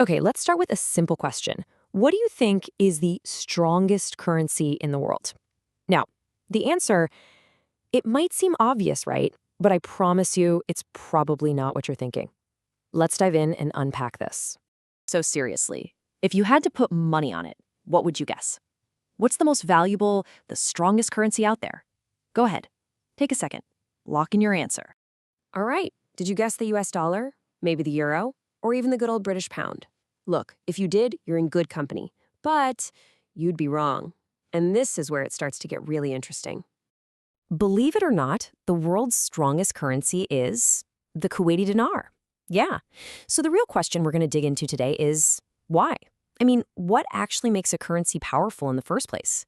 Okay, let's start with a simple question. What do you think is the strongest currency in the world? Now, the answer, it might seem obvious, right? But I promise you, it's probably not what you're thinking. Let's dive in and unpack this. So seriously, if you had to put money on it, what would you guess? What's the most valuable, the strongest currency out there? Go ahead. Take a second. Lock in your answer. All right, did you guess the US dollar? Maybe the euro? Or even the good old British pound? Look, if you did, you're in good company. But you'd be wrong. And this is where it starts to get really interesting. Believe it or not, the world's strongest currency is the Kuwaiti dinar. Yeah. So the real question we're going to dig into today is why? I mean, what actually makes a currency powerful in the first place?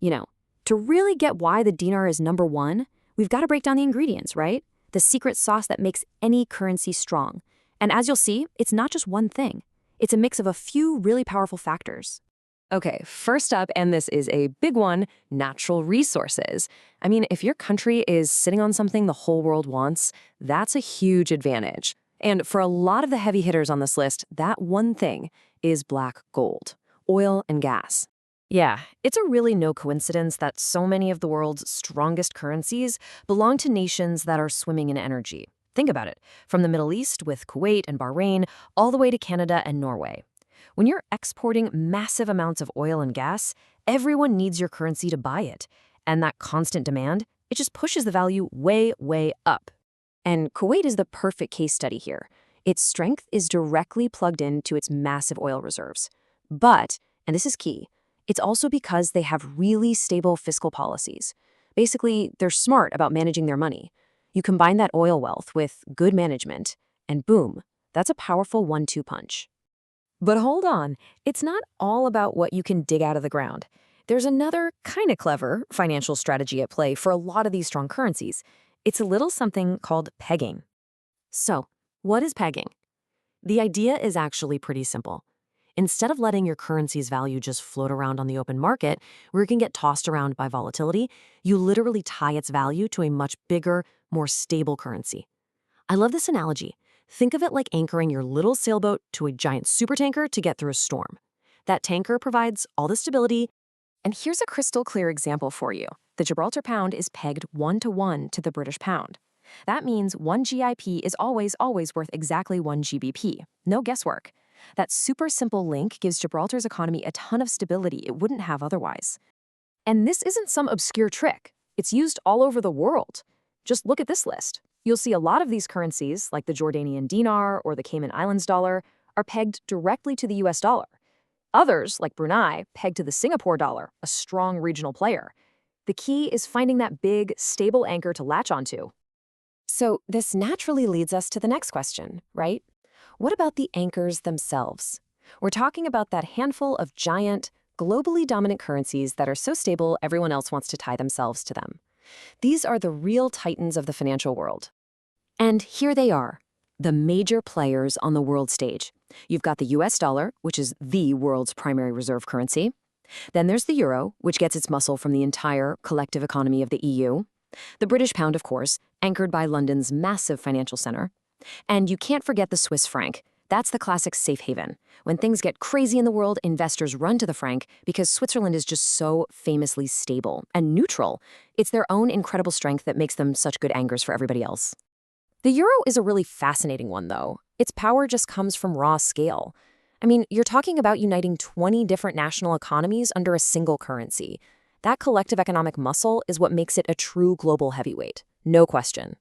You know, to really get why the dinar is number one, we've got to break down the ingredients, right? The secret sauce that makes any currency strong. And as you'll see, it's not just one thing. It's a mix of a few really powerful factors. Okay, first up, and this is a big one, natural resources. I mean, if your country is sitting on something the whole world wants, that's a huge advantage. And for a lot of the heavy hitters on this list, that one thing is black gold, oil and gas. Yeah, it's a really no coincidence that so many of the world's strongest currencies belong to nations that are swimming in energy. Think about it, from the Middle East with Kuwait and Bahrain, all the way to Canada and Norway. When you're exporting massive amounts of oil and gas, everyone needs your currency to buy it. And that constant demand, it just pushes the value way, way up. And Kuwait is the perfect case study here. Its strength is directly plugged into its massive oil reserves. But, and this is key, it's also because they have really stable fiscal policies. Basically, they're smart about managing their money. You combine that oil wealth with good management, and boom, that's a powerful 1-2 punch. But hold on, it's not all about what you can dig out of the ground. There's another kind of clever financial strategy at play for a lot of these strong currencies. It's a little something called pegging. So, what is pegging? The idea is actually pretty simple. Instead of letting your currency's value just float around on the open market, where it can get tossed around by volatility, you literally tie its value to a much bigger, more stable currency. I love this analogy. Think of it like anchoring your little sailboat to a giant supertanker to get through a storm. That tanker provides all the stability. And here's a crystal clear example for you. The Gibraltar pound is pegged 1-to-1 to the British pound. That means 1 GIP is always worth exactly 1 GBP. No guesswork. That super simple link gives Gibraltar's economy a ton of stability it wouldn't have otherwise. And this isn't some obscure trick. It's used all over the world. Just look at this list. You'll see a lot of these currencies, like the Jordanian dinar or the Cayman Islands dollar, are pegged directly to the US dollar. Others, like Brunei, pegged to the Singapore dollar, a strong regional player. The key is finding that big, stable anchor to latch onto. So this naturally leads us to the next question, right? What about the anchors themselves? We're talking about that handful of giant, globally dominant currencies that are so stable everyone else wants to tie themselves to them. These are the real titans of the financial world. And here they are, the major players on the world stage. You've got the US dollar, which is the world's primary reserve currency. Then there's the euro, which gets its muscle from the entire collective economy of the EU. The British pound, of course, anchored by London's massive financial center. And you can't forget the Swiss franc. That's the classic safe haven. When things get crazy in the world, investors run to the franc because Switzerland is just so famously stable and neutral. It's their own incredible strength that makes them such good anchors for everybody else. The euro is a really fascinating one, though. Its power just comes from raw scale. I mean, you're talking about uniting 20 different national economies under a single currency. That collective economic muscle is what makes it a true global heavyweight. No question.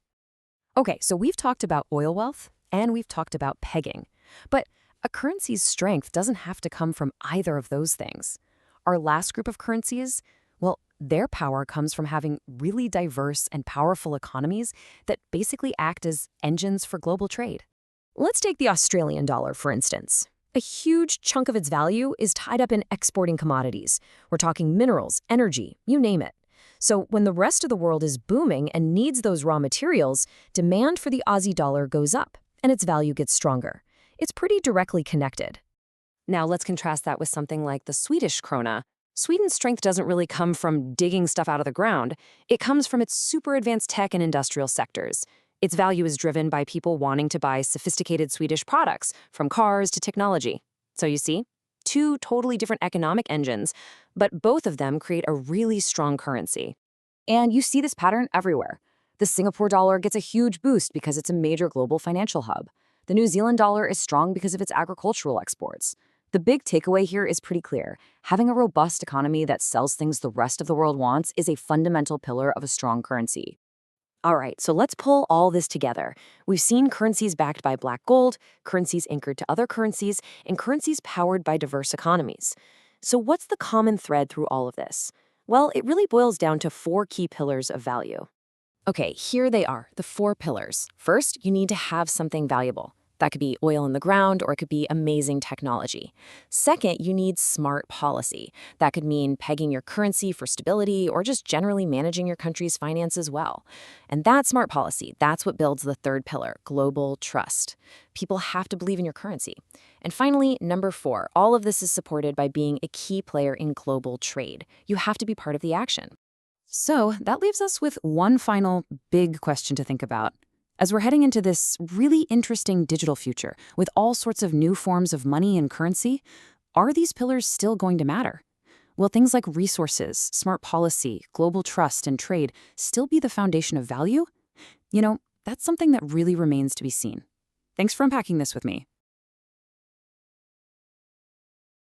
Okay, so we've talked about oil wealth, and we've talked about pegging. But a currency's strength doesn't have to come from either of those things. Our last group of currencies, well, their power comes from having really diverse and powerful economies that basically act as engines for global trade. Let's take the Australian dollar, for instance. A huge chunk of its value is tied up in exporting commodities. We're talking minerals, energy, you name it. So when the rest of the world is booming and needs those raw materials, demand for the Aussie dollar goes up, and its value gets stronger. It's pretty directly connected. Now let's contrast that with something like the Swedish krona. Sweden's strength doesn't really come from digging stuff out of the ground. It comes from its super advanced tech and industrial sectors. Its value is driven by people wanting to buy sophisticated Swedish products, from cars to technology. So you see, two totally different economic engines, but both of them create a really strong currency. And you see this pattern everywhere. The Singapore dollar gets a huge boost because it's a major global financial hub. The New Zealand dollar is strong because of its agricultural exports. The big takeaway here is pretty clear. Having a robust economy that sells things the rest of the world wants is a fundamental pillar of a strong currency. All right, so let's pull all this together. We've seen currencies backed by black gold, currencies anchored to other currencies, and currencies powered by diverse economies. So what's the common thread through all of this? Well, it really boils down to four key pillars of value. Okay, here they are, the four pillars. First, you need to have something valuable. That could be oil in the ground, or it could be amazing technology. Second, you need smart policy. That could mean pegging your currency for stability or just generally managing your country's finances well. And that smart policy, that's what builds the third pillar, global trust. People have to believe in your currency. And finally, number 4, all of this is supported by being a key player in global trade. You have to be part of the action. So that leaves us with one final big question to think about. As we're heading into this really interesting digital future with all sorts of new forms of money and currency, are these pillars still going to matter? Will things like resources, smart policy, global trust, and trade still be the foundation of value? That's something that really remains to be seen. Thanks for unpacking this with me.